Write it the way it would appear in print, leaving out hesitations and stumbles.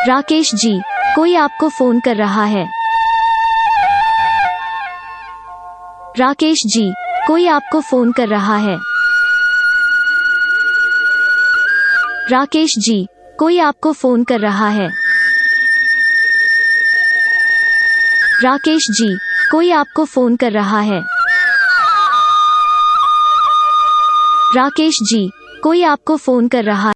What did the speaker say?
राकेश जी, कोई आपको फोन कर रहा है। राकेश जी, कोई आपको फोन कर रहा है। राकेश जी, कोई आपको फोन कर रहा है। राकेश जी, कोई आपको फोन कर रहा है। राकेश जी, कोई आपको फोन कर रहा